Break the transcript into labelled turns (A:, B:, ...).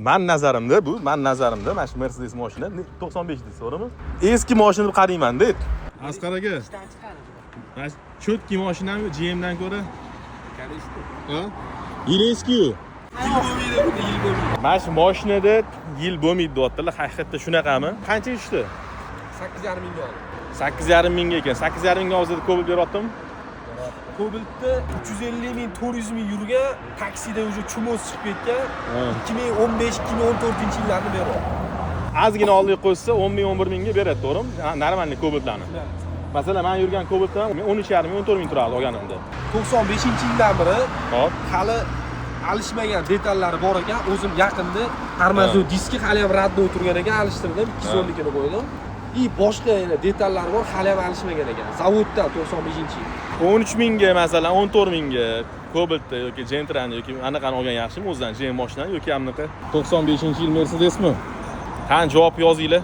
A: Men nazarimda mana shu Mercedes mashina 95 deysiz, to'g'rimi? Eski mashina deb qarayman-da. Asqar aka. Mana chotki mashinami GMdan ko'ra? Ha? Yil eski-ku. Mana shu mashinada yil bo'lmaydi deyaptilar. Haqiqatda shunaqami? Qancha ishdi?
B: 8,5 mingga oldim.
A: 8,5 mingga ekan. 8,5 mingga hozir Cobalt beryaptimi?
B: Cobaltda 350 ming, 400 ming yurgan, taksida уже chumoz chiqib ketgan. 2015-2014-yillarni beryapti.
A: Ozgina oldiga qo'ysa 10 ming, 11 mingga beradi, to'g'rimi? Normalniy Cobaltlarni. Masalan, men yurgan Cobaltdan 13,5 ming, 14 ming turadi olganimda.
B: 95-yildan beri
A: Hop.
B: hali alishmagan detallari bor ekan. O'zim yaqinda tormozov diski hali ham radda o'tirgan ekan, alishtirdim, 210 qo'ydim. Boshqa yana detallari bor, hali ham alishmagan ekan. Zavoddan 95-yil.
A: 13 mingga masalan 14 mingga Cobaltda yoki Gentrani yoki anaqani olgan yaxshimi o'zidan GM mashinani yoki amnaqa 95-yil Mercedesmi? Qani javob yozinglar.